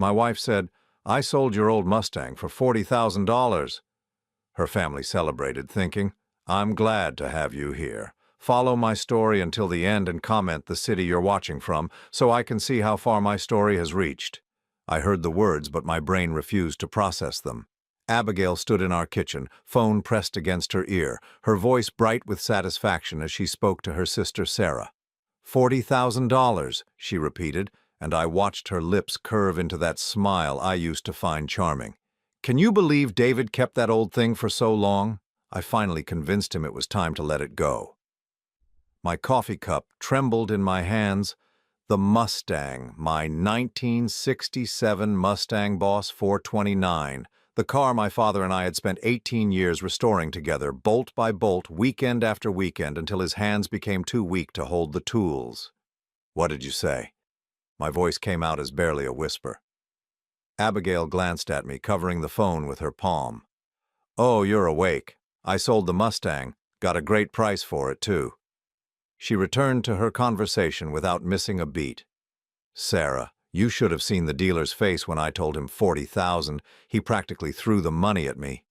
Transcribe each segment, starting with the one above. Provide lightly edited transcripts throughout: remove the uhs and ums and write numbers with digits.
My wife said, "I sold your old Mustang for $40,000. Her family celebrated, thinking, "I'm glad to have you here. Follow my story until the end and comment the city you're watching from so I can see how far my story has reached." I heard the words, but my brain refused to process them. Abigail stood in our kitchen, phone pressed against her ear, her voice bright with satisfaction as she spoke to her sister Sarah. $40,000, she repeated, and I watched her lips curve into that smile I used to find charming. "Can you believe David kept that old thing for so long?" I finally convinced him it was time to let it go. My coffee cup trembled in my hands. The Mustang, my 1967 Mustang Boss 429, the car my father and I had spent 18 years restoring together, bolt by bolt, weekend after weekend, until his hands became too weak to hold the tools. "What did you say?" My voice came out as barely a whisper. Abigail glanced at me, covering the phone with her palm. "Oh, you're awake. I sold the Mustang. Got a great price for it, too." She returned to her conversation without missing a beat. "Sarah, you should have seen the dealer's face when I told him 40,000. He practically threw the money at me."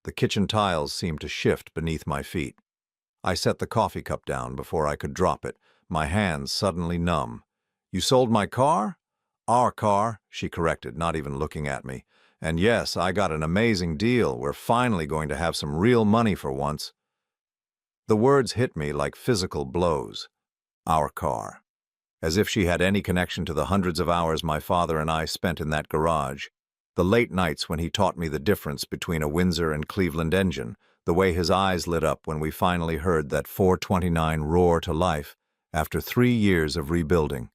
The kitchen tiles seemed to shift beneath my feet. I set the coffee cup down before I could drop it, my hands suddenly numb. "You sold my car?" "Our car," she corrected, not even looking at me. "And yes, I got an amazing deal. We're finally going to have some real money for once." The words hit me like physical blows. Our car. As if she had any connection to the hundreds of hours my father and I spent in that garage. The late nights when he taught me the difference between a Windsor and Cleveland engine, the way his eyes lit up when we finally heard that 429 roar to life after 3 years of rebuilding.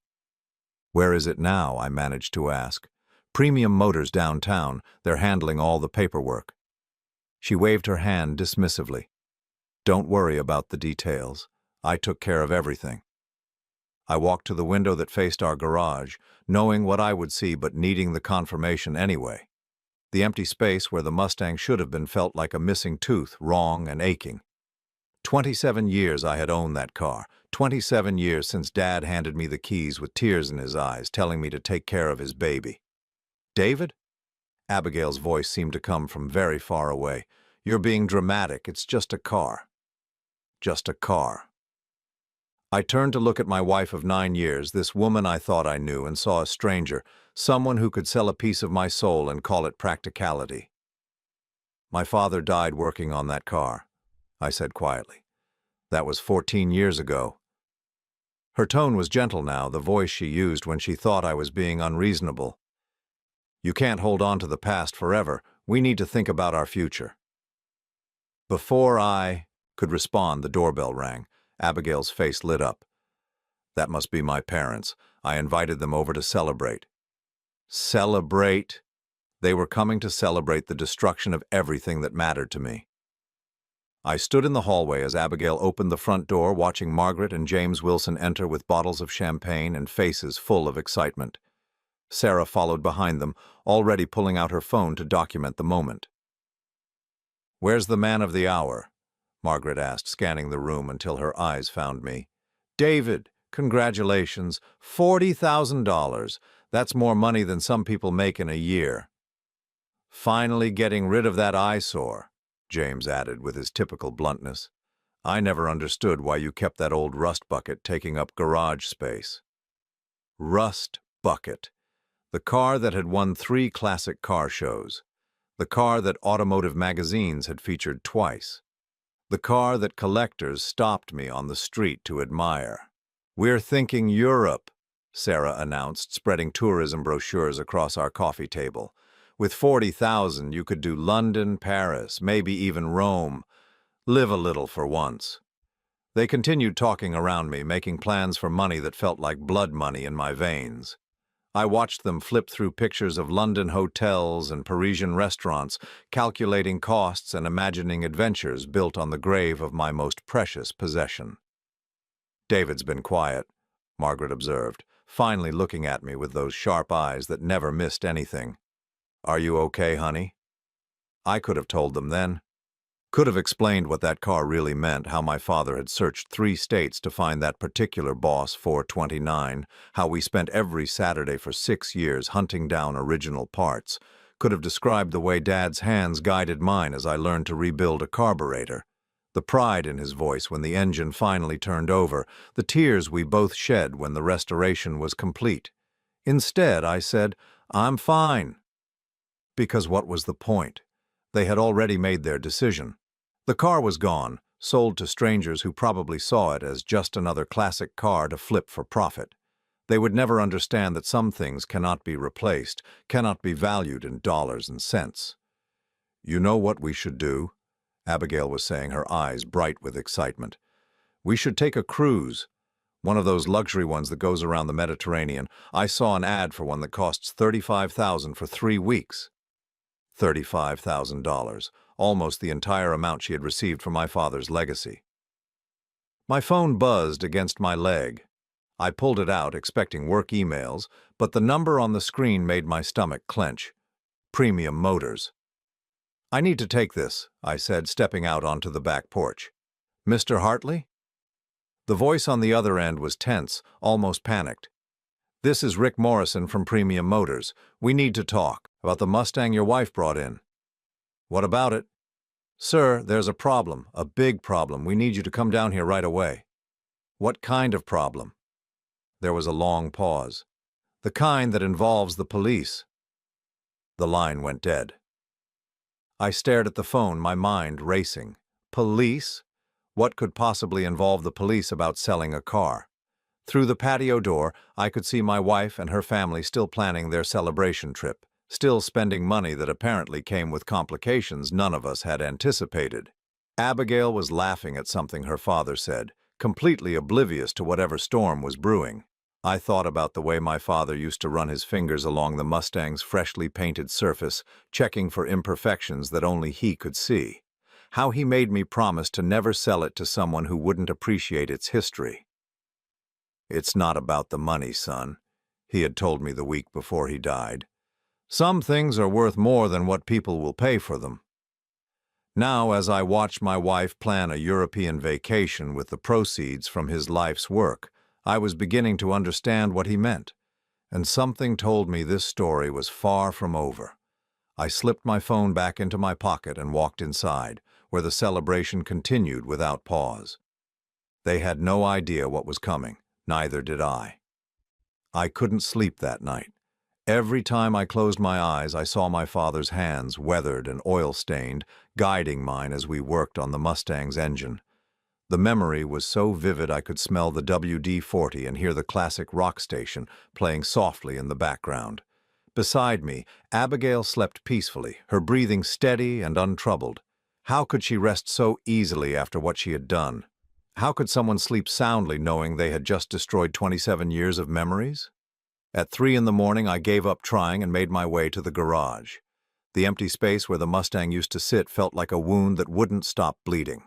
"Where is it now?" I managed to ask. "Premium Motors downtown. They're handling all the paperwork." She waved her hand dismissively. "Don't worry about the details. I took care of everything." I walked to the window that faced our garage, knowing what I would see but needing the confirmation anyway. The empty space where the Mustang should have been felt like a missing tooth, wrong and aching. 27 years I had owned that car. 27 years since Dad handed me the keys with tears in his eyes, telling me to take care of his baby. "David?" Abigail's voice seemed to come from very far away. "You're being dramatic. It's just a car." Just a car. I turned to look at my wife of 9 years, this woman I thought I knew, and saw a stranger, someone who could sell a piece of my soul and call it practicality. "My father died working on that car," I said quietly. "That was 14 years ago." Her tone was gentle now, the voice she used when she thought I was being unreasonable. "You can't hold on to the past forever. We need to think about our future." Before I could respond, the doorbell rang. Abigail's face lit up. "That must be my parents. I invited them over to celebrate." Celebrate? They were coming to celebrate the destruction of everything that mattered to me. I stood in the hallway as Abigail opened the front door, watching Margaret and James Wilson enter with bottles of champagne and faces full of excitement. Sarah followed behind them, already pulling out her phone to document the moment. "Where's the man of the hour?" Margaret asked, scanning the room until her eyes found me. "David, congratulations. $40,000. That's more money than some people make in a year." "Finally getting rid of that eyesore," James added with his typical bluntness. "I never understood why you kept that old rust bucket taking up garage space." Rust bucket. The car that had won 3 classic car shows. The car that automotive magazines had featured twice. The car that collectors stopped me on the street to admire. "We're thinking Europe," Sarah announced, spreading tourism brochures across our coffee table. "With 40,000, you could do London, Paris, maybe even Rome. Live a little for once." They continued talking around me, making plans for money that felt like blood money in my veins. I watched them flip through pictures of London hotels and Parisian restaurants, calculating costs and imagining adventures built on the grave of my most precious possession. "David's been quiet," Margaret observed, finally looking at me with those sharp eyes that never missed anything. "Are you okay, honey?" I could have told them then. Could have explained what that car really meant, how my father had searched 3 states to find that particular Boss 429, how we spent every Saturday for 6 years hunting down original parts. Could have described the way Dad's hands guided mine as I learned to rebuild a carburetor. The pride in his voice when the engine finally turned over, the tears we both shed when the restoration was complete. Instead, I said, "I'm fine." Because what was the point? They had already made their decision. The car was gone, sold to strangers who probably saw it as just another classic car to flip for profit. They would never understand that some things cannot be replaced, cannot be valued in dollars and cents. "You know what we should do?" Abigail was saying, her eyes bright with excitement. "We should take a cruise. One of those luxury ones that goes around the Mediterranean. I saw an ad for one that costs $35,000 for 3 weeks. $35,000, almost the entire amount she had received from my father's legacy. My phone buzzed against my leg. I pulled it out, expecting work emails, but the number on the screen made my stomach clench. Premium Motors. "I need to take this," I said, stepping out onto the back porch. "Mr. Hartley?" The voice on the other end was tense, almost panicked. "This is Rick Morrison from Premium Motors. We need to talk about the Mustang your wife brought in." "What about it?" "Sir, there's a problem, a big problem. We need you to come down here right away." "What kind of problem?" There was a long pause. "The kind that involves the police." The line went dead. I stared at the phone, my mind racing. Police? What could possibly involve the police about selling a car? Through the patio door, I could see my wife and her family still planning their celebration trip, still spending money that apparently came with complications none of us had anticipated. Abigail was laughing at something her father said, completely oblivious to whatever storm was brewing. I thought about the way my father used to run his fingers along the Mustang's freshly painted surface, checking for imperfections that only he could see. How he made me promise to never sell it to someone who wouldn't appreciate its history. "It's not about the money, son," he had told me the week before he died. "Some things are worth more than what people will pay for them." Now, as I watched my wife plan a European vacation with the proceeds from his life's work, I was beginning to understand what he meant, and something told me this story was far from over. I slipped my phone back into my pocket and walked inside, where the celebration continued without pause. They had no idea what was coming, neither did I. I couldn't sleep that night. Every time I closed my eyes, I saw my father's hands, weathered and oil-stained, guiding mine as we worked on the Mustang's engine. The memory was so vivid I could smell the WD-40 and hear the classic rock station playing softly in the background. Beside me, Abigail slept peacefully, her breathing steady and untroubled. How could she rest so easily after what she had done? How could someone sleep soundly knowing they had just destroyed 27 years of memories? At 3 in the morning, I gave up trying and made my way to the garage. The empty space where the Mustang used to sit felt like a wound that wouldn't stop bleeding.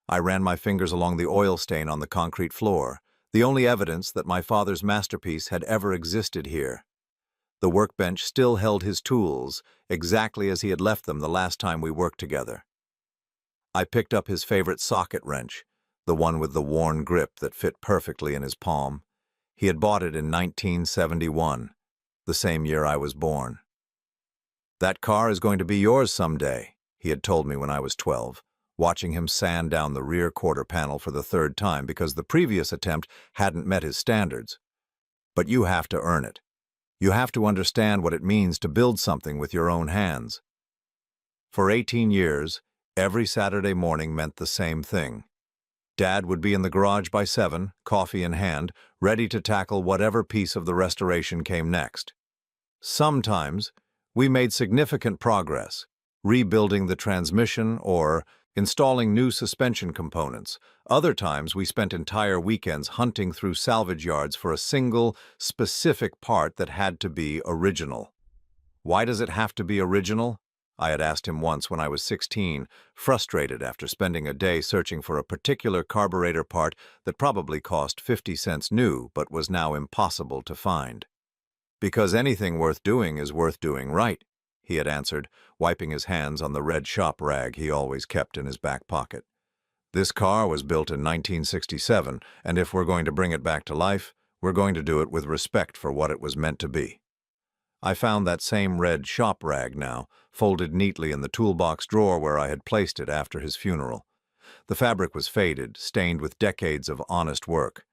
I ran my fingers along the oil stain on the concrete floor, the only evidence that my father's masterpiece had ever existed here. The workbench still held his tools, exactly as he had left them the last time we worked together. I picked up his favorite socket wrench, the one with the worn grip that fit perfectly in his palm. He had bought it in 1971, the same year I was born. "That car is going to be yours someday," he had told me when I was 12. Watching him sand down the rear quarter panel for the 3rd time because the previous attempt hadn't met his standards. "But you have to earn it. You have to understand what it means to build something with your own hands." For 18 years, every Saturday morning meant the same thing. Dad would be in the garage by 7, coffee in hand, ready to tackle whatever piece of the restoration came next. Sometimes, we made significant progress, rebuilding the transmission or installing new suspension components. Other times, we spent entire weekends hunting through salvage yards for a single, specific part that had to be original. "Why does it have to be original?" I had asked him once when I was 16, frustrated after spending a day searching for a particular carburetor part that probably cost 50 cents new but was now impossible to find. "Because anything worth doing is worth doing right," he had answered, wiping his hands on the red shop rag he always kept in his back pocket. This car was built in 1967, and if we're going to bring it back to life, we're going to do it with respect for what it was meant to be. I found that same red shop rag now, folded neatly in the toolbox drawer where I had placed it after his funeral. The fabric was faded, stained with decades of honest work.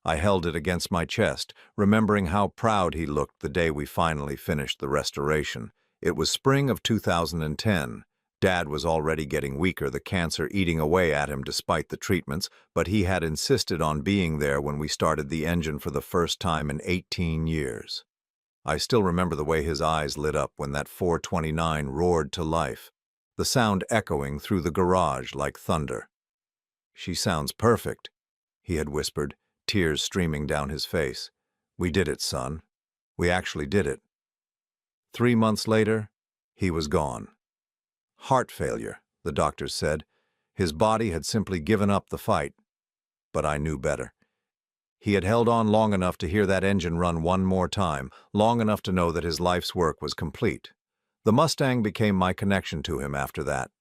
I held it against my chest, remembering how proud he looked the day we finally finished the restoration. It was spring of 2010. Dad was already getting weaker, the cancer eating away at him despite the treatments, but he had insisted on being there when we started the engine for the first time in 18 years. I still remember the way his eyes lit up when that 429 roared to life, the sound echoing through the garage like thunder. "She sounds perfect," he had whispered, tears streaming down his face. "We did it, son. We actually did it." 3 months later, he was gone. Heart failure, the doctors said. His body had simply given up the fight. But I knew better. He had held on long enough to hear that engine run one more time, long enough to know that his life's work was complete. The Mustang became my connection to him after that.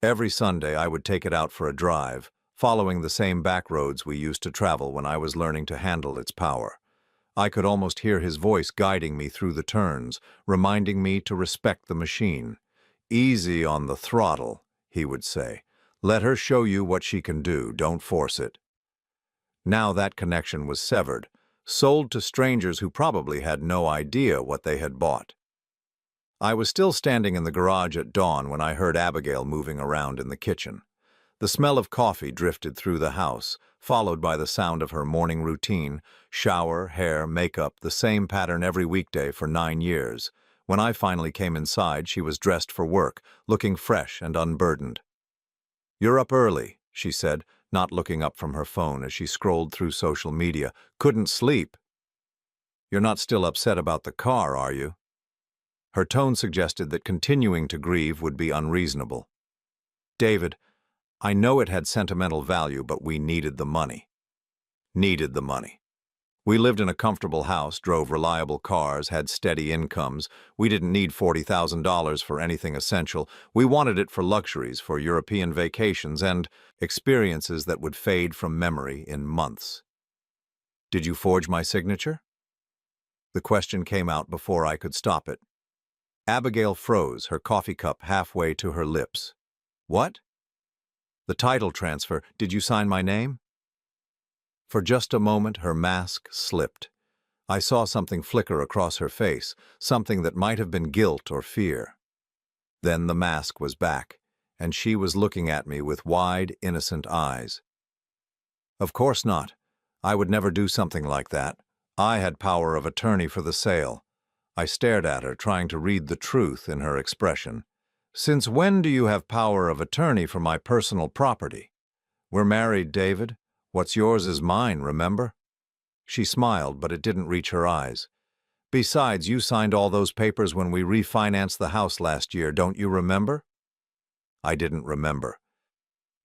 Every Sunday I would take it out for a drive, following the same back roads we used to travel when I was learning to handle its power. I could almost hear his voice guiding me through the turns, reminding me to respect the machine. "Easy on the throttle," he would say. "Let her show you what she can do, don't force it." Now that connection was severed, sold to strangers who probably had no idea what they had bought. I was still standing in the garage at dawn when I heard Abigail moving around in the kitchen. The smell of coffee drifted through the house, followed by the sound of her morning routine, shower, hair, makeup, the same pattern every weekday for 9 years. When I finally came inside, she was dressed for work, looking fresh and unburdened. "You're up early," she said, not looking up from her phone as she scrolled through social media. "Couldn't sleep." "You're not still upset about the car, are you?" Her tone suggested that continuing to grieve would be unreasonable. "David, I know it had sentimental value, but we needed the money." Needed the money. We lived in a comfortable house, drove reliable cars, had steady incomes. We didn't need $40,000 for anything essential. We wanted it for luxuries, for European vacations, and experiences that would fade from memory in months. "Did you forge my signature?" The question came out before I could stop it. Abigail froze, her coffee cup halfway to her lips. "What?" "The title transfer. Did you sign my name?" For just a moment, her mask slipped. I saw something flicker across her face, something that might have been guilt or fear. Then the mask was back, and she was looking at me with wide, innocent eyes. "Of course not. I would never do something like that. I had power of attorney for the sale." I stared at her, trying to read the truth in her expression. "Since when do you have power of attorney for my personal property? We're married, David. What's yours is mine, remember?" She smiled, but it didn't reach her eyes. "Besides, you signed all those papers when we refinanced the house last year, don't you remember?" I didn't remember.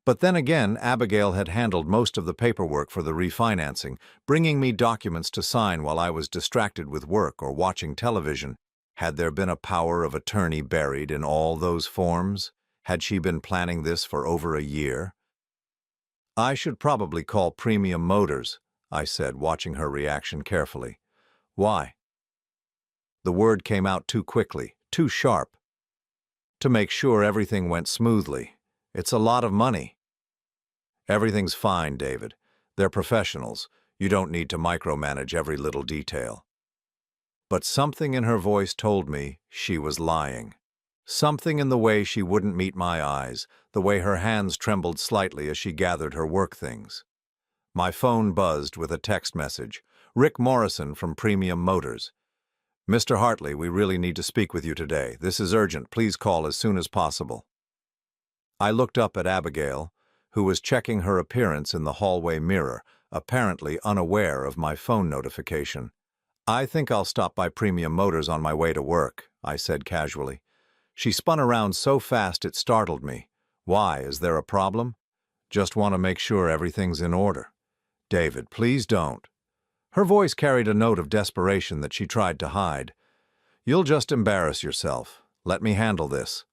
But then again, Abigail had handled most of the paperwork for the refinancing, bringing me documents to sign while I was distracted with work or watching television. Had there been a power of attorney buried in all those forms? Had she been planning this for over a year? "I should probably call Premium Motors," I said, watching her reaction carefully. "Why?" The word came out too quickly, too sharp. "To make sure everything went smoothly. It's a lot of money." "Everything's fine, David. They're professionals. You don't need to micromanage every little detail." But something in her voice told me she was lying. Something in the way she wouldn't meet my eyes, the way her hands trembled slightly as she gathered her work things. My phone buzzed with a text message. "Rick Morrison from Premium Motors. Mr. Hartley, we really need to speak with you today. This is urgent. Please call as soon as possible." I looked up at Abigail, who was checking her appearance in the hallway mirror, apparently unaware of my phone notification. "I think I'll stop by Premium Motors on my way to work," I said casually. She spun around so fast it startled me. "Why, is there a problem?" "Just want to make sure everything's in order." "David, please don't." Her voice carried a note of desperation that she tried to hide. "You'll just embarrass yourself. Let me handle this.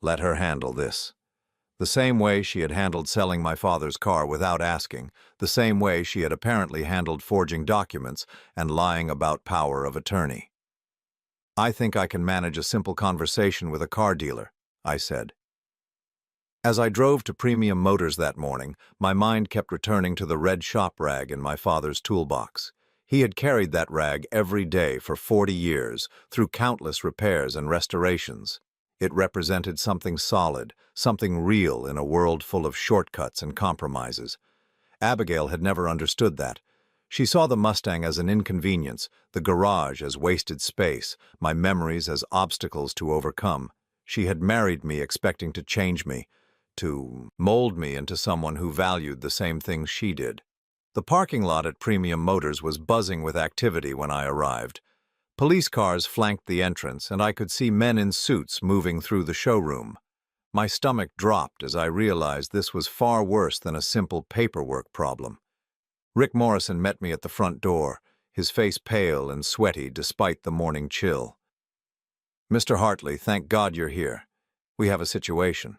Let her handle this. The same way she had handled selling my father's car without asking, the same way she had apparently handled forging documents and lying about power of attorney. I think I can manage a simple conversation with a car dealer, I said. As I drove to Premium Motors that morning, my mind kept returning to the red shop rag in my father's toolbox. He had carried that rag every day for 40 years, through countless repairs and restorations. It represented something solid, something real in a world full of shortcuts and compromises. Abigail had never understood that. She saw the Mustang as an inconvenience, the garage as wasted space, my memories as obstacles to overcome. She had married me expecting to change me, to mold me into someone who valued the same things she did. The parking lot at Premium Motors was buzzing with activity when I arrived. Police cars flanked the entrance, and I could see men in suits moving through the showroom. My stomach dropped as I realized this was far worse than a simple paperwork problem. Rick Morrison met me at the front door, his face pale and sweaty despite the morning chill. "Mr. Hartley, thank God you're here. We have a situation."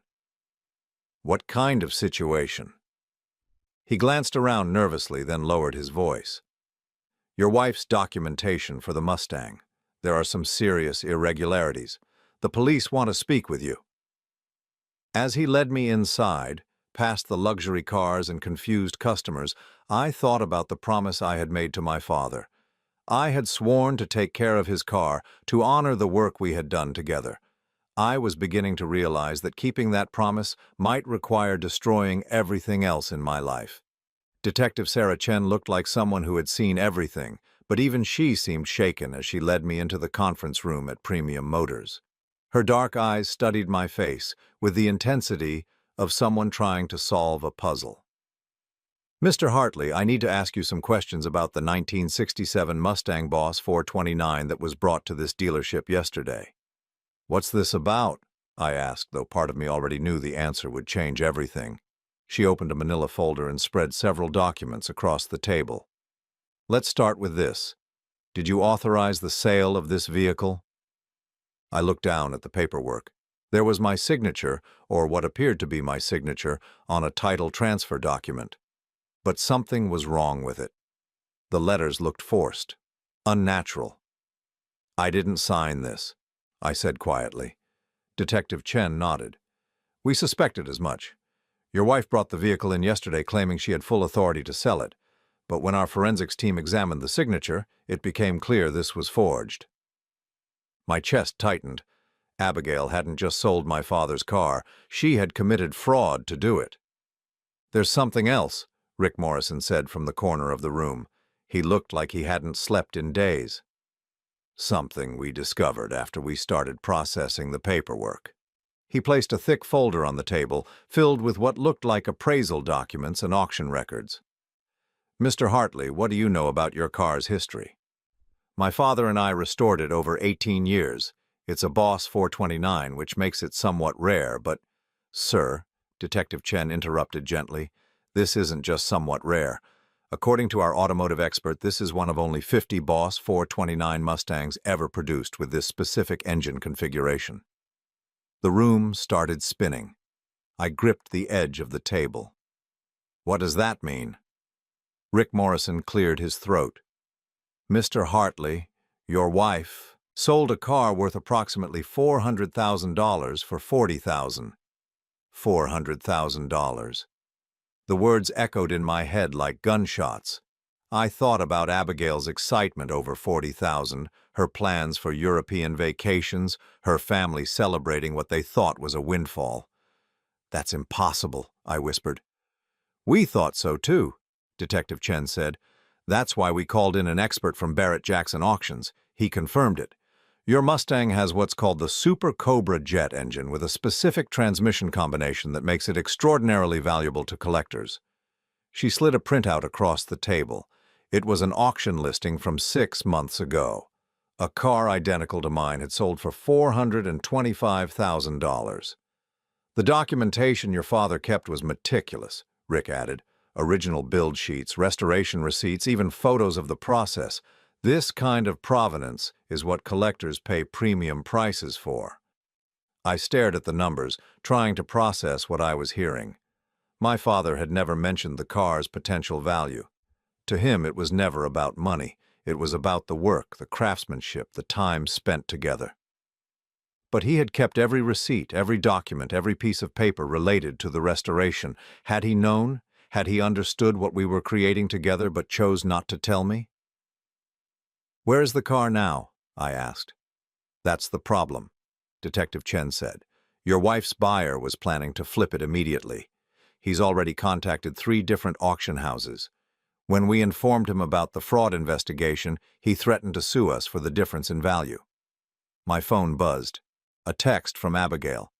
"What kind of situation?" He glanced around nervously, then lowered his voice. "Your wife's documentation for the Mustang. There are some serious irregularities. The police want to speak with you." As he led me inside, past the luxury cars and confused customers, I thought about the promise I had made to my father. I had sworn to take care of his car, to honor the work we had done together. I was beginning to realize that keeping that promise might require destroying everything else in my life. Detective Sarah Chen looked like someone who had seen everything, but even she seemed shaken as she led me into the conference room at Premium Motors. Her dark eyes studied my face with the intensity of someone trying to solve a puzzle. "Mr. Hartley, I need to ask you some questions about the 1967 Mustang Boss 429 that was brought to this dealership yesterday." "What's this about?" I asked, though part of me already knew the answer would change everything. She opened a manila folder and spread several documents across the table. "Let's start with this. Did you authorize the sale of this vehicle?" I looked down at the paperwork. There was my signature, or what appeared to be my signature, on a title transfer document. But something was wrong with it. The letters looked forced, unnatural. "I didn't sign this," I said quietly. Detective Chen nodded. "We suspected as much. Your wife brought the vehicle in yesterday claiming she had full authority to sell it, but when our forensics team examined the signature, it became clear this was forged." My chest tightened. Abigail hadn't just sold my father's car, she had committed fraud to do it. "There's something else," Rick Morrison said from the corner of the room. He looked like he hadn't slept in days. "Something we discovered after we started processing the paperwork." He placed a thick folder on the table, filled with what looked like appraisal documents and auction records. "Mr. Hartley, what do you know about your car's history?" "My father and I restored it over 18 years. It's a Boss 429, which makes it somewhat rare, but—" "Sir," Detective Chen interrupted gently, "this isn't just somewhat rare. According to our automotive expert, this is one of only 50 Boss 429 Mustangs ever produced with this specific engine configuration." The room started spinning. I gripped the edge of the table. "What does that mean?" Rick Morrison cleared his throat. "Mr. Hartley, your wife sold a car worth approximately $400,000 for $40,000. $400,000. The words echoed in my head like gunshots. I thought about Abigail's excitement over 40,000, her plans for European vacations, her family celebrating what they thought was a windfall. "That's impossible," I whispered. "We thought so too," Detective Chen said. "That's why we called in an expert from Barrett Jackson Auctions. He confirmed it. Your Mustang has what's called the Super Cobra jet engine with a specific transmission combination that makes it extraordinarily valuable to collectors." She slid a printout across the table. It was an auction listing from 6 months ago. A car identical to mine had sold for $425,000. "The documentation your father kept was meticulous," Rick added. "Original build sheets, restoration receipts, even photos of the process. This kind of provenance is what collectors pay premium prices for. I stared at the numbers, trying to process what I was hearing. My father had never mentioned the car's potential value. To him, it was never about money. It was about the work, the craftsmanship, the time spent together. But he had kept every receipt, every document, every piece of paper related to the restoration. Had he known? Had he understood what we were creating together but chose not to tell me? "Where is the car now?" I asked. "That's the problem," Detective Chen said. "Your wife's buyer was planning to flip it immediately. He's already contacted 3 different auction houses. When we informed him about the fraud investigation, he threatened to sue us for the difference in value." My phone buzzed. A text from Abigail.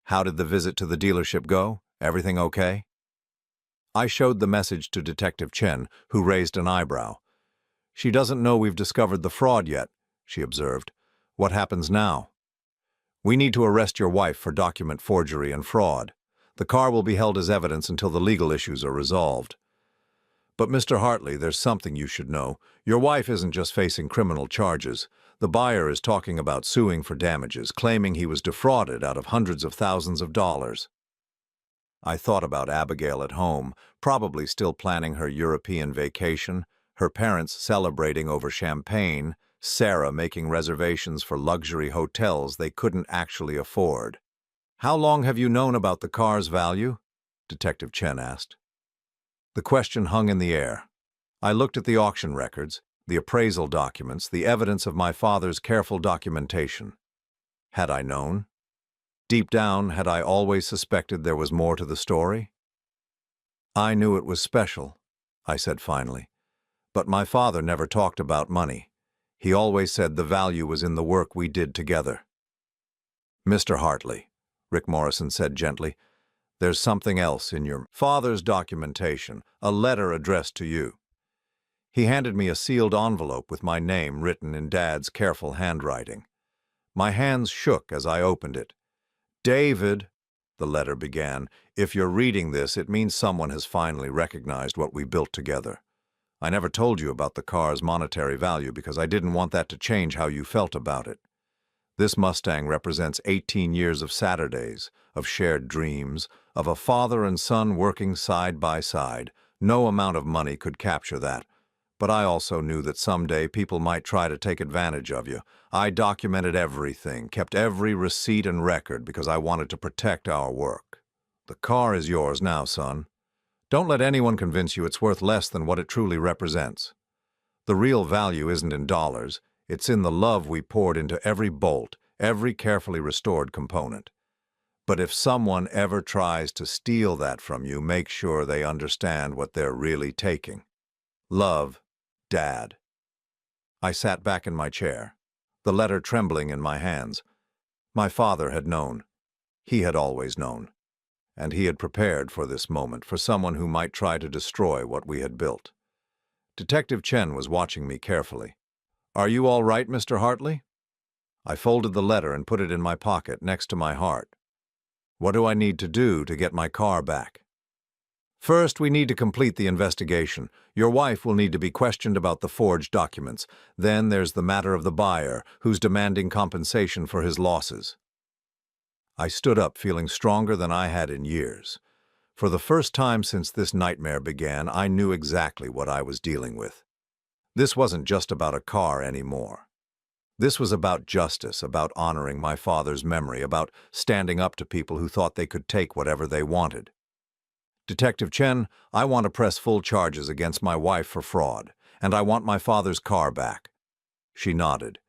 "How did the visit to the dealership go? Everything okay?" I showed the message to Detective Chen, who raised an eyebrow. "She doesn't know we've discovered the fraud yet," she observed. "What happens now?" "We need to arrest your wife for document forgery and fraud. The car will be held as evidence until the legal issues are resolved." "But Mr. Hartley, there's something you should know. Your wife isn't just facing criminal charges. The buyer is talking about suing for damages, claiming he was defrauded out of hundreds of thousands of dollars." I thought about Abigail at home, probably still planning her European vacation, her parents celebrating over champagne, Sarah making reservations for luxury hotels they couldn't actually afford. "How long have you known about the car's value?" Detective Chen asked. The question hung in the air. I looked at the auction records, the appraisal documents, the evidence of my father's careful documentation. Had I known? Deep down, had I always suspected there was more to the story? "I knew it was special," I said finally. "But my father never talked about money. He always said the value was in the work we did together." "Mr. Hartley," Rick Morrison said gently, "there's something else in your father's documentation, a letter addressed to you." He handed me a sealed envelope with my name written in Dad's careful handwriting. My hands shook as I opened it. "David," the letter began, "if you're reading this, it means someone has finally recognized what we built together. I never told you about the car's monetary value because I didn't want that to change how you felt about it. This Mustang represents 18 years of Saturdays, of shared dreams, of a father and son working side by side. No amount of money could capture that. But I also knew that someday people might try to take advantage of you. I documented everything, kept every receipt and record because I wanted to protect our work. The car is yours now, son. Don't let anyone convince you it's worth less than what it truly represents. The real value isn't in dollars. It's in the love we poured into every bolt, every carefully restored component. But if someone ever tries to steal that from you, make sure they understand what they're really taking. Love, Dad." I sat back in my chair, the letter trembling in my hands. My father had known. He had always known. And he had prepared for this moment, for someone who might try to destroy what we had built. Detective Chen was watching me carefully. "Are you all right, Mr. Hartley?" I folded the letter and put it in my pocket next to my heart. "What do I need to do to get my car back?" "First, we need to complete the investigation. Your wife will need to be questioned about the forged documents. Then there's the matter of the buyer, who's demanding compensation for his losses." I stood up, feeling stronger than I had in years. For the first time since this nightmare began, I knew exactly what I was dealing with. This wasn't just about a car anymore. This was about justice, about honoring my father's memory, about standing up to people who thought they could take whatever they wanted. "Detective Chen, I want to press full charges against my wife for fraud, and I want my father's car back." She nodded.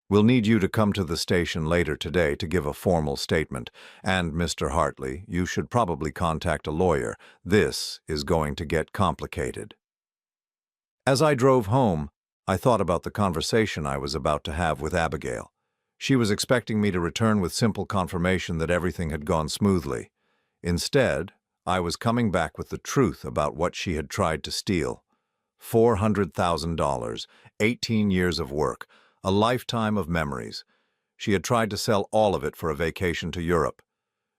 "We'll need you to come to the station later today to give a formal statement. And, Mr. Hartley, you should probably contact a lawyer. This is going to get complicated." As I drove home, I thought about the conversation I was about to have with Abigail. She was expecting me to return with simple confirmation that everything had gone smoothly. Instead, I was coming back with the truth about what she had tried to steal. $400,000, 18 years of work, a lifetime of memories. She had tried to sell all of it for a vacation to Europe.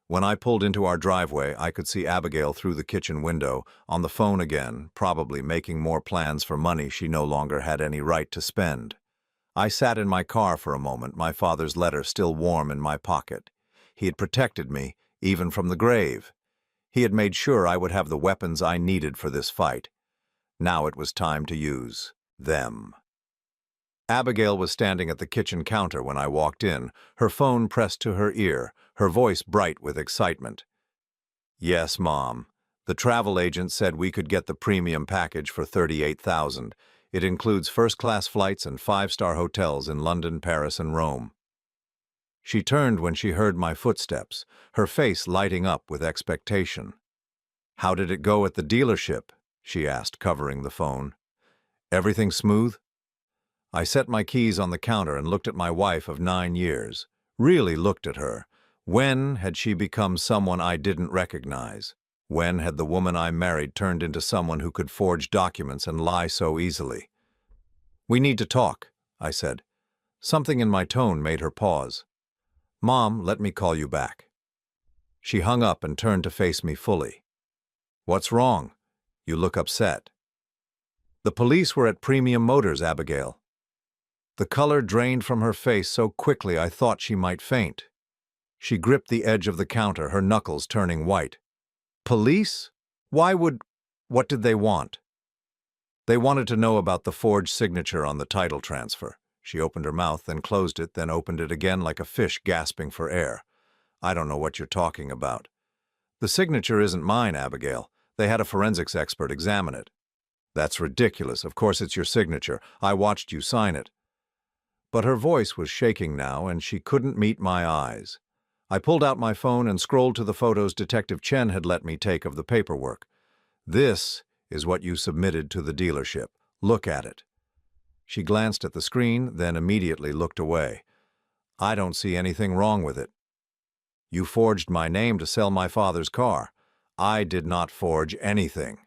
When I pulled into our driveway, I could see Abigail through the kitchen window, on the phone again, probably making more plans for money she no longer had any right to spend. I sat in my car for a moment, my father's letter still warm in my pocket. He had protected me, even from the grave. He had made sure I would have the weapons I needed for this fight. Now it was time to use them. Abigail was standing at the kitchen counter when I walked in, her phone pressed to her ear, her voice bright with excitement. "Yes, Mom. The travel agent said we could get the premium package for $38,000. It includes first-class flights and five-star hotels in London, Paris, and Rome." She turned when she heard my footsteps, her face lighting up with expectation. "How did it go at the dealership?" she asked, covering the phone. "Everything smooth?" I set my keys on the counter and looked at my wife of 9 years. Really looked at her. When had she become someone I didn't recognize? When had the woman I married turned into someone who could forge documents and lie so easily? "We need to talk," I said. Something in my tone made her pause. "Mom, let me call you back." She hung up and turned to face me fully. "What's wrong? You look upset." "The police were at Premium Motors, Abigail." The color drained from her face so quickly I thought she might faint. She gripped the edge of the counter, her knuckles turning white. "Police? What did they want?" "They wanted to know about the forged signature on the title transfer." She opened her mouth, then closed it, then opened it again like a fish gasping for air. "I don't know what you're talking about." "The signature isn't mine, Abigail. They had a forensics expert examine it." "That's ridiculous. Of course it's your signature. I watched you sign it." But her voice was shaking now, and she couldn't meet my eyes. I pulled out my phone and scrolled to the photos Detective Chen had let me take of the paperwork. "This is what you submitted to the dealership. Look at it." She glanced at the screen, then immediately looked away. "I don't see anything wrong with it." "You forged my name to sell my father's car." "I did not forge anything."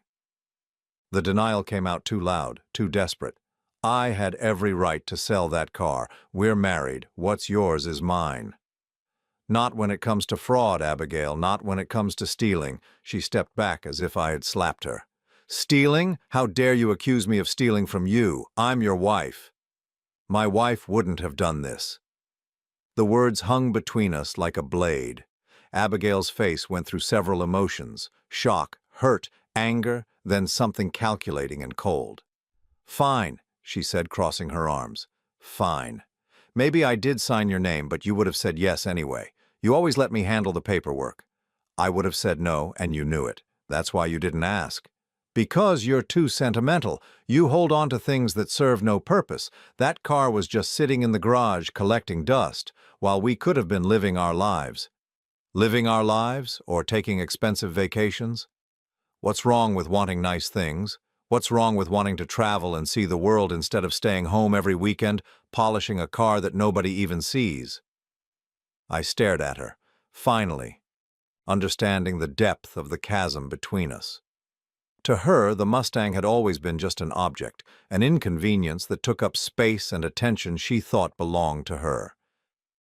The denial came out too loud, too desperate. "I had every right to sell that car. We're married. What's yours is mine." "Not when it comes to fraud, Abigail, not when it comes to stealing." She stepped back as if I had slapped her. "Stealing? How dare you accuse me of stealing from you? I'm your wife." "My wife wouldn't have done this." The words hung between us like a blade. Abigail's face went through several emotions: shock, hurt, anger, then something calculating and cold. "Fine," she said, crossing her arms. "Fine. Maybe I did sign your name, but you would have said yes anyway. You always let me handle the paperwork." "I would have said no, and you knew it. That's why you didn't ask." "Because you're too sentimental. You hold on to things that serve no purpose. That car was just sitting in the garage collecting dust, while we could have been living our lives." "Living our lives, or taking expensive vacations? What's wrong with wanting nice things? What's wrong with wanting to travel and see the world instead of staying home every weekend, polishing a car that nobody even sees?" I stared at her, finally, understanding the depth of the chasm between us. To her, the Mustang had always been just an object, an inconvenience that took up space and attention she thought belonged to her.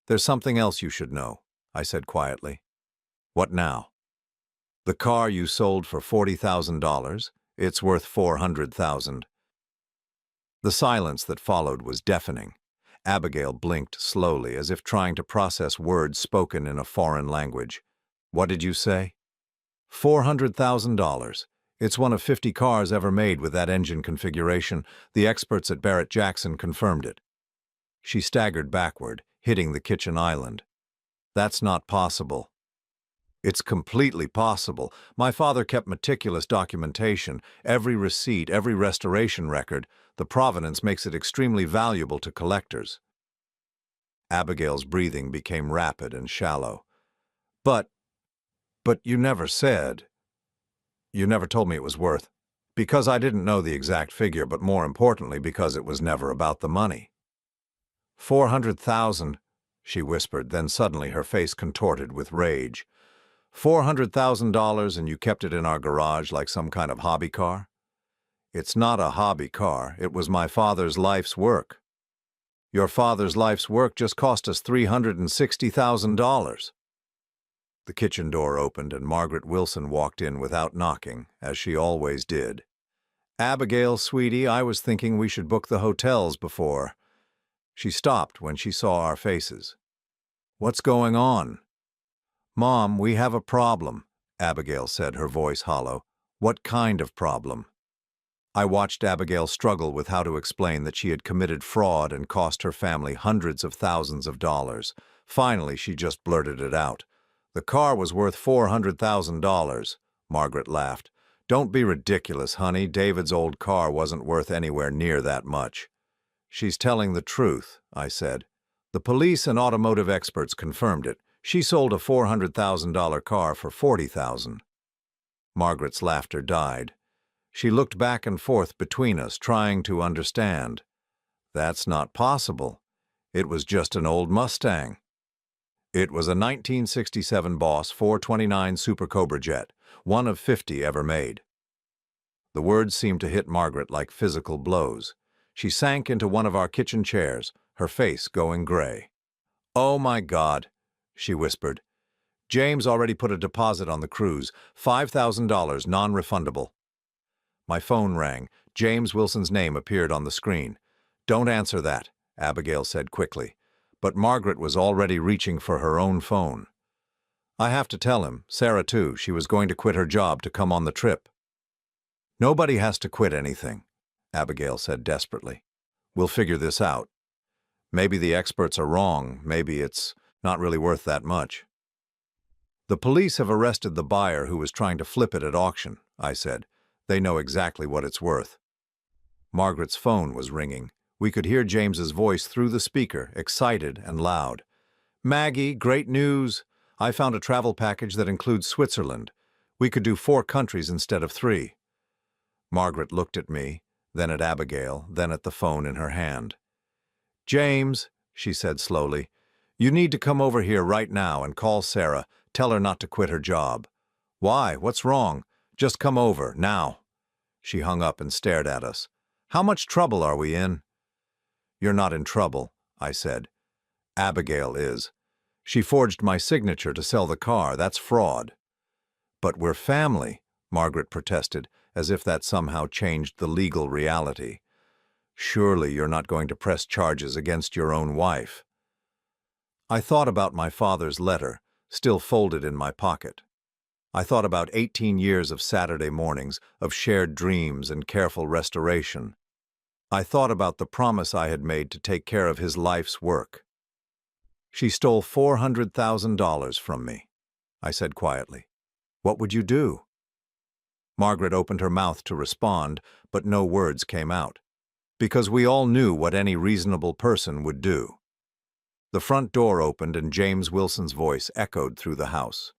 "There's something else you should know," I said quietly. "What now?" "The car you sold for $40,000, it's worth $400,000. The silence that followed was deafening. Abigail blinked slowly, as if trying to process words spoken in a foreign language. "What did you say?" $400,000. It's one of 50 cars ever made with that engine configuration. The experts at Barrett-Jackson confirmed it. She staggered backward, hitting the kitchen island. "That's not possible." "It's completely possible. My father kept meticulous documentation, every receipt, every restoration record. The provenance makes it extremely valuable to collectors." Abigail's breathing became rapid and shallow. But you never said. You never told me it was worth." "Because I didn't know the exact figure, but more importantly because it was never about the money." $400,000, she whispered, then suddenly her face contorted with rage. $400,000 and you kept it in our garage like some kind of hobby car? It's not a hobby car. It was my father's life's work. Your father's life's work just cost us $360,000. The kitchen door opened and Margaret Wilson walked in without knocking, as she always did. "Abigail, sweetie, I was thinking we should book the hotels before." She stopped when she saw our faces. "What's going on?" "Mom, we have a problem," Abigail said, her voice hollow. "What kind of problem?" I watched Abigail struggle with how to explain that she had committed fraud and cost her family hundreds of thousands of dollars. Finally, she just blurted it out. "The car was worth $400,000. Margaret laughed. "Don't be ridiculous, honey. David's old car wasn't worth anywhere near that much." "She's telling the truth," I said. "The police and automotive experts confirmed it. She sold a $400,000 car for $40,000. Margaret's laughter died. She looked back and forth between us, trying to understand. "That's not possible. It was just an old Mustang." "It was a 1967 Boss 429 Super Cobra jet, one of 50 ever made." The words seemed to hit Margaret like physical blows. She sank into one of our kitchen chairs, her face going gray. "Oh my God," she whispered. "James already put a deposit on the cruise, $5,000 non-refundable." My phone rang. James Wilson's name appeared on the screen. "Don't answer that," Abigail said quickly. But Margaret was already reaching for her own phone. "I have to tell him, Sarah too, she was going to quit her job to come on the trip." "Nobody has to quit anything," Abigail said desperately. "We'll figure this out. Maybe the experts are wrong, maybe it's not really worth that much." "The police have arrested the buyer who was trying to flip it at auction," I said. "They know exactly what it's worth." Margaret's phone was ringing. We could hear James's voice through the speaker, excited and loud. "Maggie, great news! I found a travel package that includes Switzerland. We could do 4 countries instead of 3. Margaret looked at me, then at Abigail, then at the phone in her hand. "James," she said slowly, "you need to come over here right now and call Sarah. Tell her not to quit her job." "Why? What's wrong? Just come over, now." She hung up and stared at us. "How much trouble are we in?" "You're not in trouble," I said. "Abigail is. She forged my signature to sell the car. That's fraud." "But we're family," Margaret protested, as if that somehow changed the legal reality. "Surely you're not going to press charges against your own wife." I thought about my father's letter, still folded in my pocket. I thought about 18 years of Saturday mornings, of shared dreams and careful restoration. I thought about the promise I had made to take care of his life's work. "She stole $400,000 from me," I said quietly. "What would you do?" Margaret opened her mouth to respond, but no words came out. Because we all knew what any reasonable person would do. The front door opened and James Wilson's voice echoed through the house.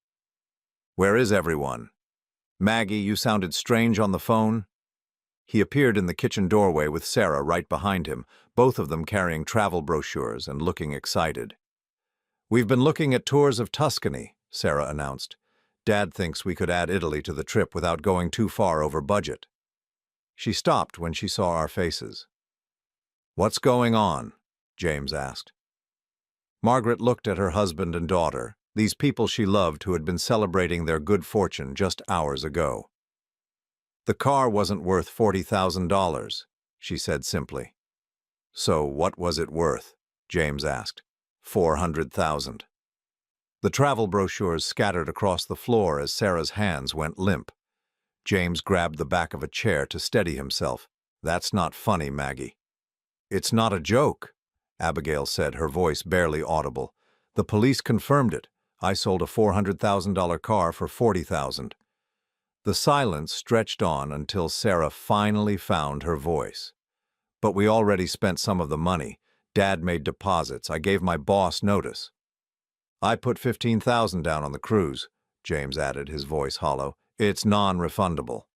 "Where is everyone? Maggie, you sounded strange on the phone." He appeared in the kitchen doorway with Sarah right behind him, both of them carrying travel brochures and looking excited. "We've been looking at tours of Tuscany," Sarah announced. "Dad thinks we could add Italy to the trip without going too far over budget." She stopped when she saw our faces. "What's going on?" James asked. Margaret looked at her husband and daughter, these people she loved who had been celebrating their good fortune just hours ago. "The car wasn't worth $40,000, she said simply. "So what was it worth?" James asked. $400,000. The travel brochures scattered across the floor as Sarah's hands went limp. James grabbed the back of a chair to steady himself. "That's not funny, Maggie." "It's not a joke," Abigail said, her voice barely audible. "The police confirmed it. I sold a $400,000 car for $40,000. The silence stretched on until Sarah finally found her voice. "But we already spent some of the money. Dad made deposits. I gave my boss notice." "I put $15,000 down on the cruise," James added, his voice hollow. "It's non-refundable."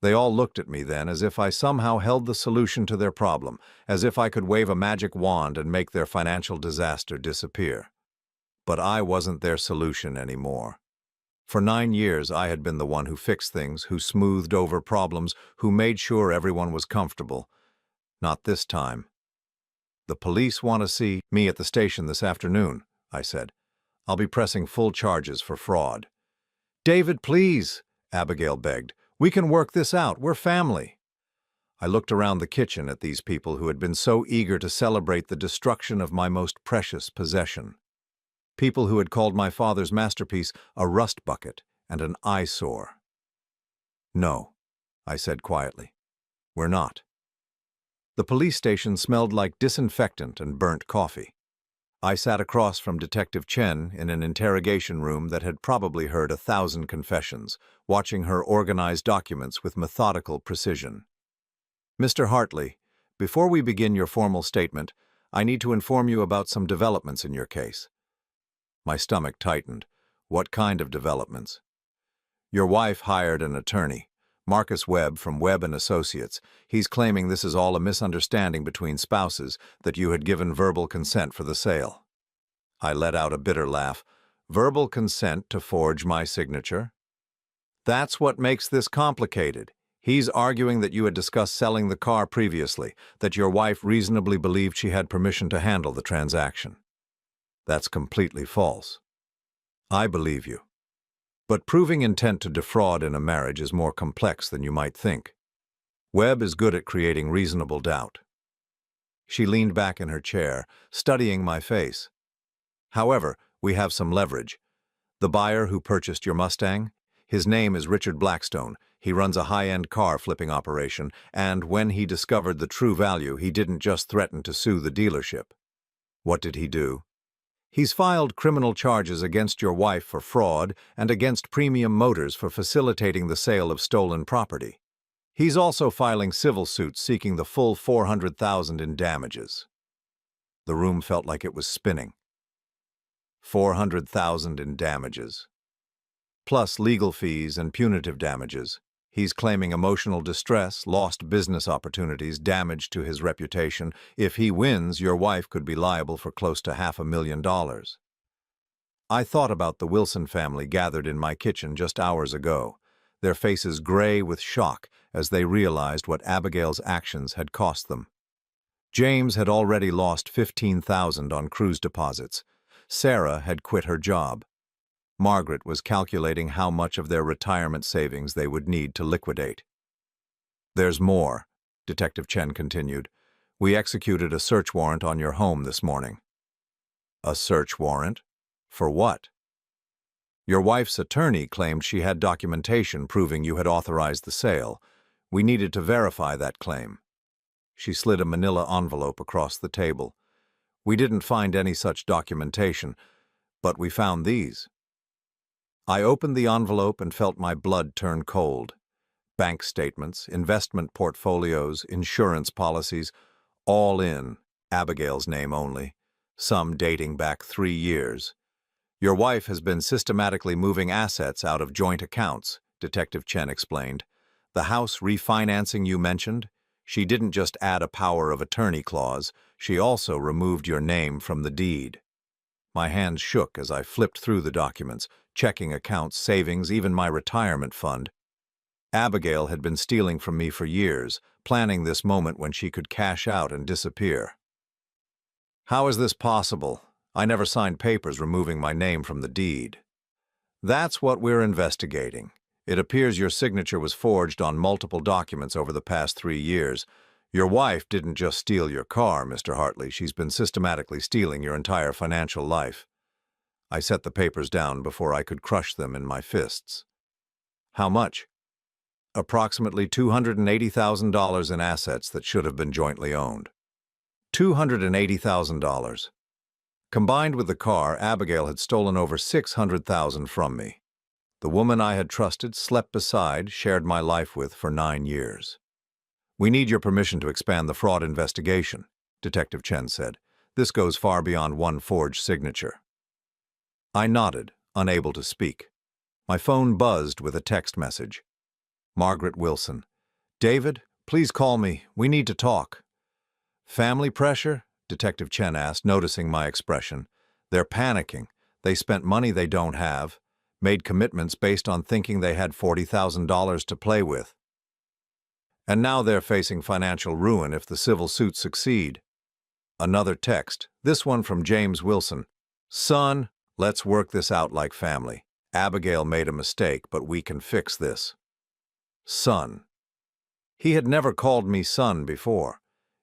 They all looked at me then as if I somehow held the solution to their problem, as if I could wave a magic wand and make their financial disaster disappear. But I wasn't their solution anymore. For 9 years, I had been the one who fixed things, who smoothed over problems, who made sure everyone was comfortable. Not this time. "The police want to see me at the station this afternoon," I said. I'll be pressing full charges for fraud." "David, please," Abigail begged. "We can work this out. We're family." I looked around the kitchen at these people who had been so eager to celebrate the destruction of my most precious possession. People who had called my father's masterpiece a rust bucket and an eyesore. "No," I said quietly. "We're not." The police station smelled like disinfectant and burnt coffee. I sat across from Detective Chen in an interrogation room that had probably heard 1,000 confessions, watching her organize documents with methodical precision. "Mr. Hartley, before we begin your formal statement, I need to inform you about some developments in your case." My stomach tightened. What kind of developments? "Your wife hired an attorney, Marcus Webb from Webb & Associates. He's claiming this is all a misunderstanding between spouses, that you had given verbal consent for the sale." I let out a bitter laugh. "Verbal consent to forge my signature?" "That's what makes this complicated. He's arguing that you had discussed selling the car previously, that your wife reasonably believed she had permission to handle the transaction." "That's completely false." "I believe you. But proving intent to defraud in a marriage is more complex than you might think. Webb is good at creating reasonable doubt." She leaned back in her chair, studying my face. "However, we have some leverage. The buyer who purchased your Mustang, his name is Richard Blackstone. He runs a high-end car flipping operation, and when he discovered the true value, he didn't just threaten to sue the dealership." "What did he do?" "He's filed criminal charges against your wife for fraud and against Premium Motors for facilitating the sale of stolen property. He's also filing civil suits seeking the full $400,000 in damages." The room felt like it was spinning. $400,000 in damages. Plus legal fees and punitive damages. He's claiming emotional distress, lost business opportunities, damage to his reputation. If he wins, your wife could be liable for close to $500,000. I thought about the Wilson family gathered in my kitchen just hours ago, their faces gray with shock as they realized what Abigail's actions had cost them. James had already lost $15,000 on cruise deposits. Sarah had quit her job. Margaret was calculating how much of their retirement savings they would need to liquidate. "There's more," Detective Chen continued. "We executed a search warrant on your home this morning." "A search warrant? For what?" "Your wife's attorney claimed she had documentation proving you had authorized the sale. We needed to verify that claim." She slid a manila envelope across the table. "We didn't find any such documentation, but we found these." I opened the envelope and felt my blood turn cold. Bank statements, investment portfolios, insurance policies, all in Abigail's name only, some dating back 3 years. "Your wife has been systematically moving assets out of joint accounts," Detective Chen explained. "The house refinancing you mentioned, she didn't just add a power of attorney clause, she also removed your name from the deed." My hands shook as I flipped through the documents, checking accounts, savings, even my retirement fund. Abigail had been stealing from me for years, planning this moment when she could cash out and disappear. "How is this possible? I never signed papers removing my name from the deed." "That's what we're investigating. It appears your signature was forged on multiple documents over the past 3 years. Your wife didn't just steal your car, Mr. Hartley. She's been systematically stealing your entire financial life." I set the papers down before I could crush them in my fists. "How much?" "Approximately $280,000 in assets that should have been jointly owned." $280,000. Combined with the car, Abigail had stolen over $600,000 from me. The woman I had trusted, slept beside, shared my life with for 9 years. "We need your permission to expand the fraud investigation," Detective Chen said. "This goes far beyond one forged signature." I nodded, unable to speak. My phone buzzed with a text message. "Margaret Wilson. David, please call me. We need to talk." "Family pressure?" Detective Chen asked, noticing my expression. "They're panicking. They spent money they don't have, made commitments based on thinking they had $40,000 to play with. And now they're facing financial ruin if the civil suits succeed." Another text, this one from James Wilson. "Son, Let's work this out like family. Abigail made a mistake, but we can fix this. Son. He had never called me son before.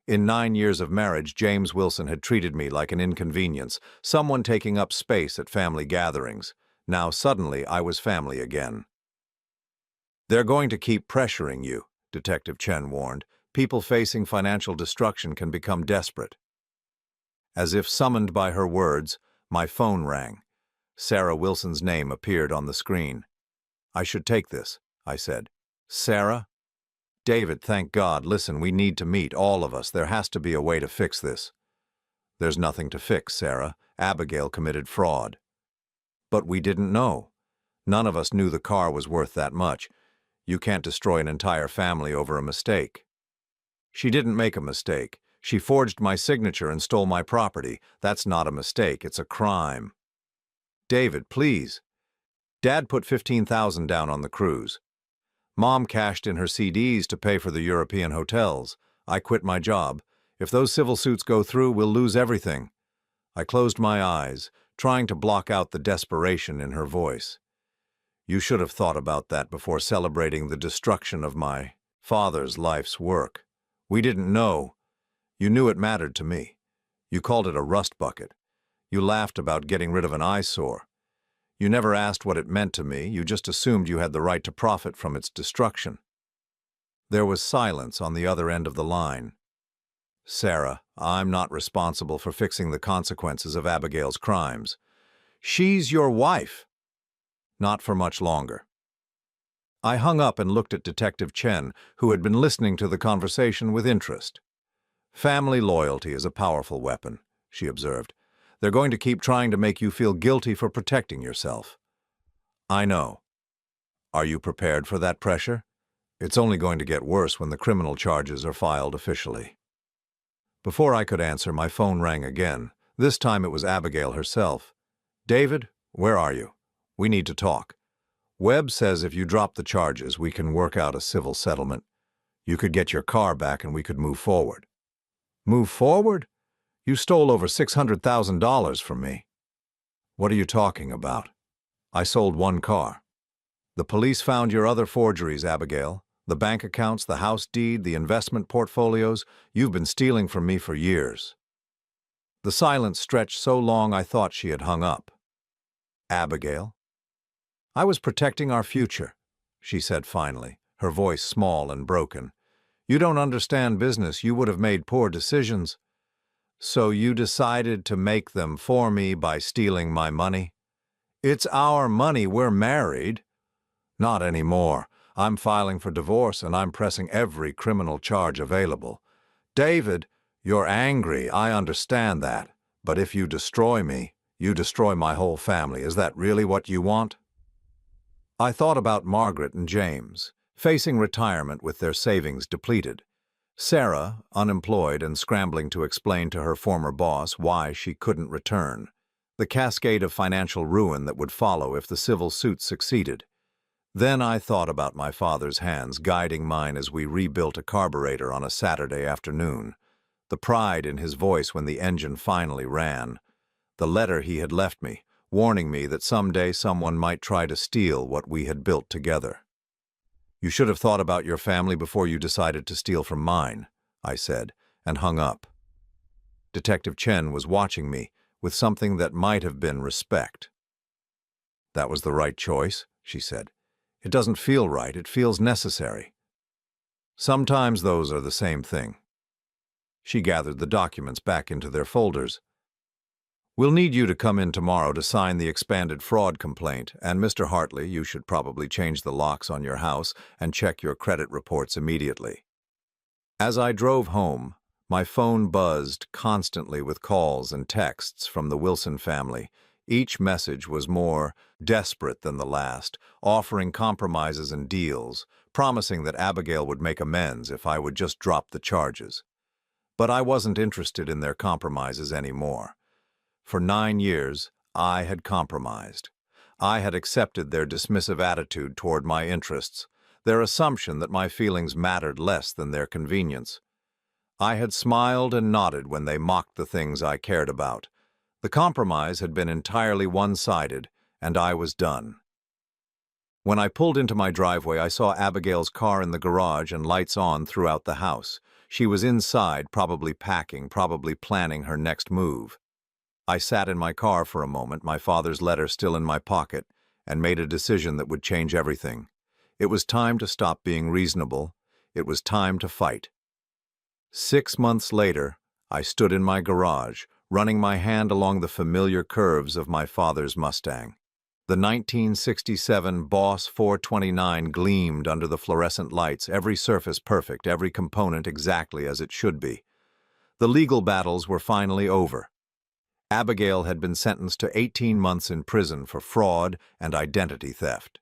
In 9 years of marriage, James Wilson had treated me like an inconvenience, someone taking up space at family gatherings. Now suddenly I was family again. They're going to keep pressuring you, Detective Chen warned. People facing financial destruction can become desperate. As if summoned by her words, my phone rang. Sarah Wilson's name appeared on the screen. I should take this, I said. Sarah? David, thank God. Listen, we need to meet, all of us. There has to be a way to fix this. There's nothing to fix, Sarah. Abigail committed fraud. But we didn't know. None of us knew the car was worth that much. You can't destroy an entire family over a mistake. She didn't make a mistake. She forged my signature and stole my property. That's not a mistake, it's a crime. David, please. Dad put $15,000 down on the cruise. Mom cashed in her CDs to pay for the European hotels. I quit my job. If those civil suits go through, we'll lose everything. I closed my eyes, trying to block out the desperation in her voice. You should have thought about that before celebrating the destruction of my father's life's work. We didn't know. You knew it mattered to me. You called it a rust bucket. You laughed about getting rid of an eyesore. You never asked what it meant to me. You just assumed you had the right to profit from its destruction. There was silence on the other end of the line. Sarah, I'm not responsible for fixing the consequences of Abigail's crimes. She's your wife. Not for much longer. I hung up and looked at Detective Chen, who had been listening to the conversation with interest. Family loyalty is a powerful weapon, she observed. They're going to keep trying to make you feel guilty for protecting yourself. I know. Are you prepared for that pressure? It's only going to get worse when the criminal charges are filed officially. Before I could answer, my phone rang again. This time it was Abigail herself. David, where are you? We need to talk. Webb says if you drop the charges, we can work out a civil settlement. You could get your car back and we could move forward. Move forward? You stole over $600,000 from me. What are you talking about? I sold one car. The police found your other forgeries, Abigail. The bank accounts, the house deed, the investment portfolios. You've been stealing from me for years. The silence stretched so long I thought she had hung up. Abigail? I was protecting our future, she said finally, her voice small and broken. You don't understand business. You would have made poor decisions. So you decided to make them for me by stealing my money? It's our money. We're married. Not anymore. I'm filing for divorce and I'm pressing every criminal charge available. David, you're angry. I understand that. But if you destroy me, you destroy my whole family. Is that really what you want? I thought about Margaret and James, facing retirement with their savings depleted. Sarah, unemployed and scrambling to explain to her former boss why she couldn't return. The cascade of financial ruin that would follow if the civil suit succeeded. Then I thought about my father's hands guiding mine as we rebuilt a carburetor on a Saturday afternoon. The pride in his voice when the engine finally ran. The letter he had left me, warning me that someday someone might try to steal what we had built together. You should have thought about your family before you decided to steal from mine, I said, and hung up. Detective Chen was watching me with something that might have been respect. That was the right choice, she said. It doesn't feel right, it feels necessary. Sometimes those are the same thing. She gathered the documents back into their folders. We'll need you to come in tomorrow to sign the expanded fraud complaint, and Mr. Hartley, you should probably change the locks on your house and check your credit reports immediately. As I drove home, my phone buzzed constantly with calls and texts from the Wilson family. Each message was more desperate than the last, offering compromises and deals, promising that Abigail would make amends if I would just drop the charges. But I wasn't interested in their compromises anymore. For 9 years, I had compromised. I had accepted their dismissive attitude toward my interests, their assumption that my feelings mattered less than their convenience. I had smiled and nodded when they mocked the things I cared about, The compromise had been entirely one-sided, and I was done. When I pulled into my driveway, I saw Abigail's car in the garage and lights on throughout the house. She was inside, probably packing, probably planning her next move. I sat in my car for a moment, my father's letter still in my pocket, and made a decision that would change everything. It was time to stop being reasonable. It was time to fight. 6 months later, I stood in my garage, running my hand along the familiar curves of my father's Mustang. The 1967 Boss 429 gleamed under the fluorescent lights, every surface perfect, every component exactly as it should be. The legal battles were finally over. Abigail had been sentenced to 18 months in prison for fraud and identity theft.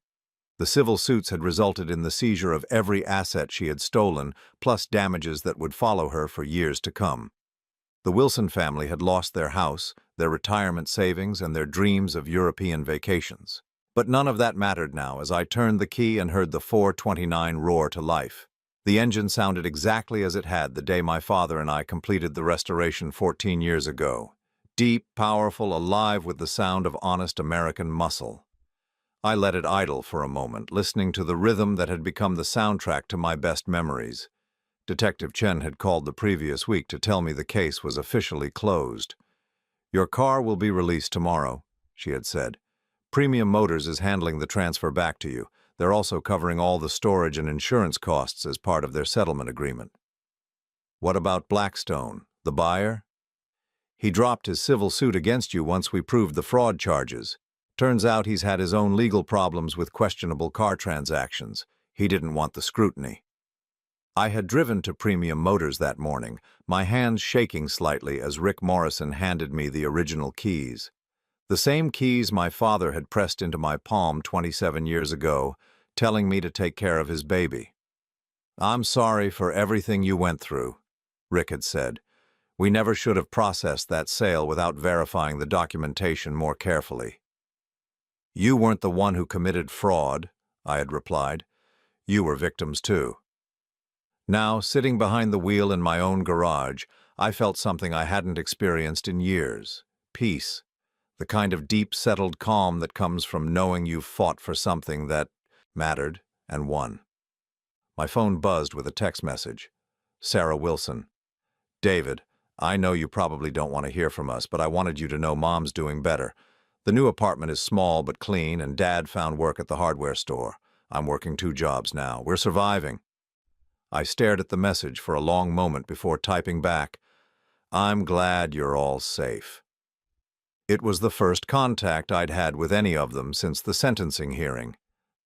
The civil suits had resulted in the seizure of every asset she had stolen, plus damages that would follow her for years to come. The Wilson family had lost their house, their retirement savings, and their dreams of European vacations. But none of that mattered now as I turned the key and heard the 429 roar to life. The engine sounded exactly as it had the day my father and I completed the restoration 14 years ago. Deep, powerful, alive with the sound of honest American muscle. I let it idle for a moment, listening to the rhythm that had become the soundtrack to my best memories. Detective Chen had called the previous week to tell me the case was officially closed. "Your car will be released tomorrow," she had said. "Premium Motors is handling the transfer back to you. They're also covering all the storage and insurance costs as part of their settlement agreement." "What about Blackstone, the buyer?" "He dropped his civil suit against you once we proved the fraud charges. Turns out he's had his own legal problems with questionable car transactions. He didn't want the scrutiny." I had driven to Premium Motors that morning, my hands shaking slightly as Rick Morrison handed me the original keys. The same keys my father had pressed into my palm 27 years ago, telling me to take care of his baby. "I'm sorry for everything you went through," Rick had said. "We never should have processed that sale without verifying the documentation more carefully." "You weren't the one who committed fraud," I had replied. "You were victims too." Now, sitting behind the wheel in my own garage, I felt something I hadn't experienced in years. Peace. The kind of deep, settled calm that comes from knowing you've fought for something that mattered and won. My phone buzzed with a text message. Sarah Wilson. "David, I know you probably don't want to hear from us, but I wanted you to know Mom's doing better. The new apartment is small but clean, and Dad found work at the hardware store. I'm working 2 jobs now. We're surviving." I stared at the message for a long moment before typing back, "I'm glad you're all safe." It was the first contact I'd had with any of them since the sentencing hearing.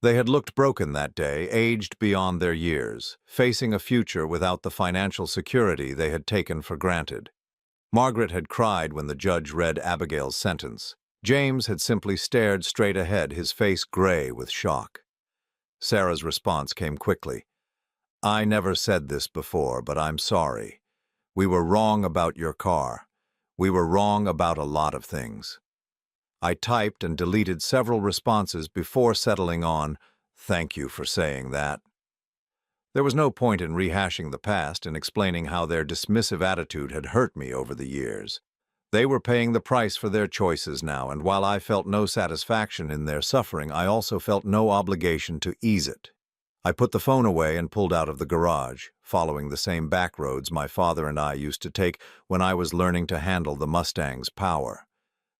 They had looked broken that day, aged beyond their years, facing a future without the financial security they had taken for granted. Margaret had cried when the judge read Abigail's sentence. James had simply stared straight ahead, his face gray with shock. Sarah's response came quickly. "I never said this before, but I'm sorry. We were wrong about your car. We were wrong about a lot of things." I typed and deleted several responses before settling on, "Thank you for saying that." There was no point in rehashing the past and explaining how their dismissive attitude had hurt me over the years. They were paying the price for their choices now, and while I felt no satisfaction in their suffering, I also felt no obligation to ease it. I put the phone away and pulled out of the garage, following the same back roads my father and I used to take when I was learning to handle the Mustang's power.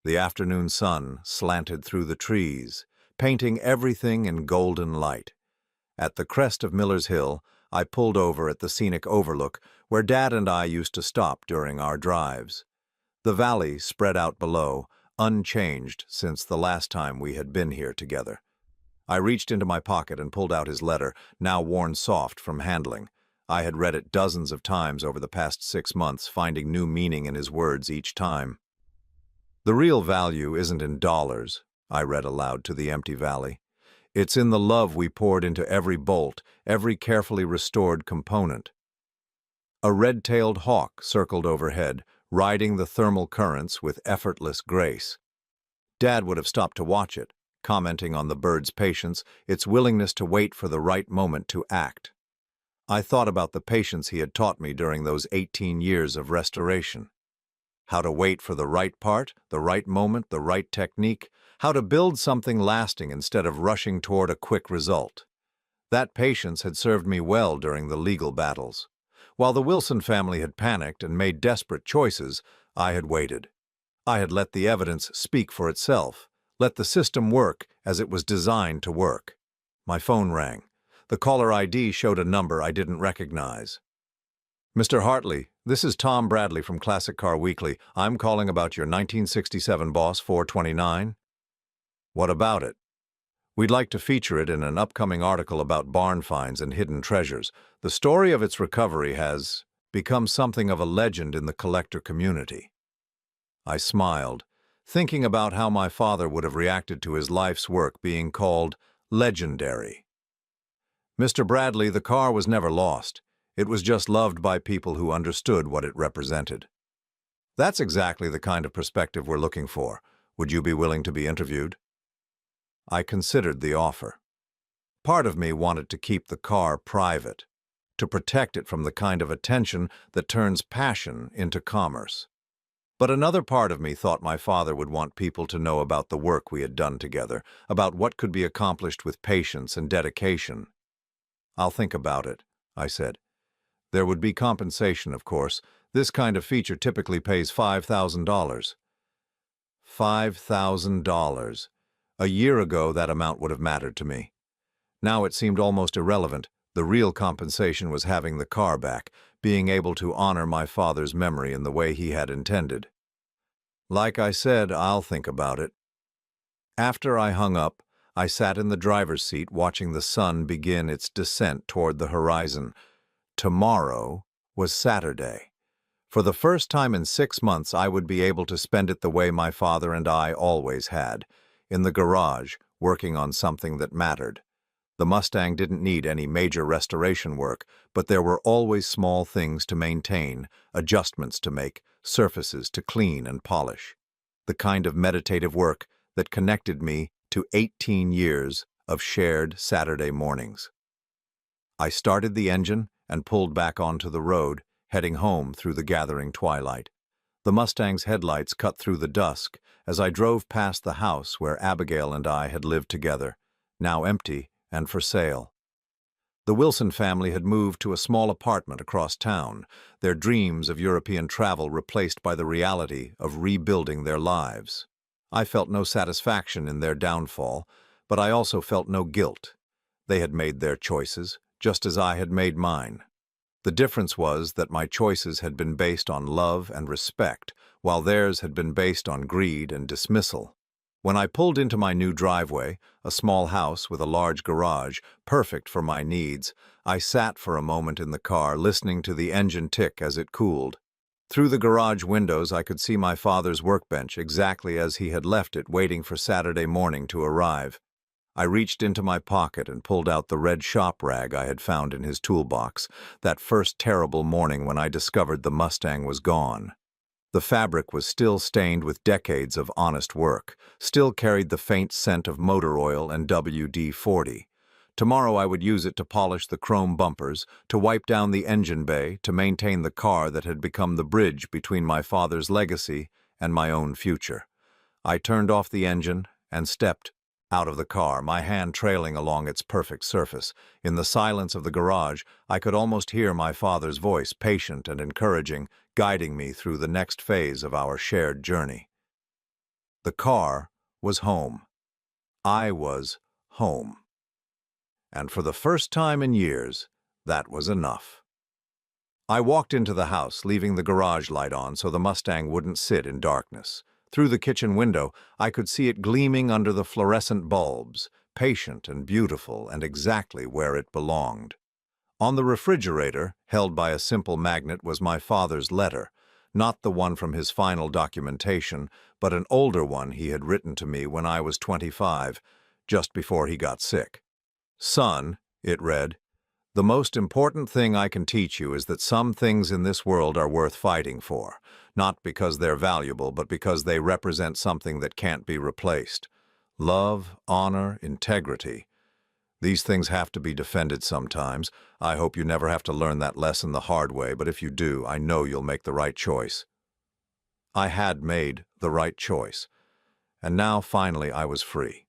The afternoon sun slanted through the trees, painting everything in golden light. At the crest of Miller's Hill, I pulled over at the scenic overlook where Dad and I used to stop during our drives. The valley spread out below, unchanged since the last time we had been here together. I reached into my pocket and pulled out his letter, now worn soft from handling. I had read it dozens of times over the past 6 months, finding new meaning in his words each time. "The real value isn't in dollars," I read aloud to the empty valley. "It's in the love we poured into every bolt, every carefully restored component." A red-tailed hawk circled overhead, riding the thermal currents with effortless grace. Dad would have stopped to watch it, commenting on the bird's patience, its willingness to wait for the right moment to act. I thought about the patience he had taught me during those 18 years of restoration. How to wait for the right part, the right moment, the right technique, how to build something lasting instead of rushing toward a quick result. That patience had served me well during the legal battles. While the Wilson family had panicked and made desperate choices, I had waited. I had let the evidence speak for itself, let the system work as it was designed to work. My phone rang. The caller ID showed a number I didn't recognize. Mr. Hartley, this is Tom Bradley from Classic Car Weekly. I'm calling about your 1967 Boss 429. What about it? We'd like to feature it in an upcoming article about barn finds and hidden treasures. The story of its recovery has become something of a legend in the collector community. I smiled, thinking about how my father would have reacted to his life's work being called legendary. Mr. Bradley, the car was never lost. It was just loved by people who understood what it represented. That's exactly the kind of perspective we're looking for. Would you be willing to be interviewed? I considered the offer. Part of me wanted to keep the car private, to protect it from the kind of attention that turns passion into commerce. But another part of me thought my father would want people to know about the work we had done together, about what could be accomplished with patience and dedication. I'll think about it, I said. There would be compensation, of course. This kind of feature typically pays $5,000. $5,000. A year ago, that amount would have mattered to me. Now it seemed almost irrelevant. The real compensation was having the car back, being able to honor my father's memory in the way he had intended. Like I said, I'll think about it. After I hung up, I sat in the driver's seat watching the sun begin its descent toward the horizon. Tomorrow was Saturday. For the first time in 6 months, I would be able to spend it the way my father and I always had, in the garage, working on something that mattered. The Mustang didn't need any major restoration work, but there were always small things to maintain, adjustments to make, surfaces to clean and polish. The kind of meditative work that connected me to 18 years of shared Saturday mornings. I started the engine and pulled back onto the road, heading home through the gathering twilight. The Mustang's headlights cut through the dusk as I drove past the house where Abigail and I had lived together, now empty and for sale. The Wilson family had moved to a small apartment across town, their dreams of European travel replaced by the reality of rebuilding their lives. I felt no satisfaction in their downfall, but I also felt no guilt. They had made their choices, just as I had made mine. The difference was that my choices had been based on love and respect, while theirs had been based on greed and dismissal. When I pulled into my new driveway, a small house with a large garage, perfect for my needs, I sat for a moment in the car, listening to the engine tick as it cooled. Through the garage windows, I could see my father's workbench exactly as he had left it, waiting for Saturday morning to arrive. I reached into my pocket and pulled out the red shop rag I had found in his toolbox, that first terrible morning when I discovered the Mustang was gone. The fabric was still stained with decades of honest work, still carried the faint scent of motor oil and WD-40. Tomorrow I would use it to polish the chrome bumpers, to wipe down the engine bay, to maintain the car that had become the bridge between my father's legacy and my own future. I turned off the engine and stepped out of the car, my hand trailing along its perfect surface. In the silence of the garage, I could almost hear my father's voice, patient and encouraging, guiding me through the next phase of our shared journey. The car was home. I was home. And for the first time in years, that was enough. I walked into the house, leaving the garage light on so the Mustang wouldn't sit in darkness. Through the kitchen window, I could see it gleaming under the fluorescent bulbs, patient and beautiful and exactly where it belonged. On the refrigerator, held by a simple magnet, was my father's letter, not the one from his final documentation, but an older one he had written to me when I was 25, just before he got sick. "Son," it read, "the most important thing I can teach you is that some things in this world are worth fighting for, not because they're valuable, but because they represent something that can't be replaced. Love, honor, integrity. These things have to be defended sometimes. I hope you never have to learn that lesson the hard way, but if you do, I know you'll make the right choice." I had made the right choice. And now, finally, I was free.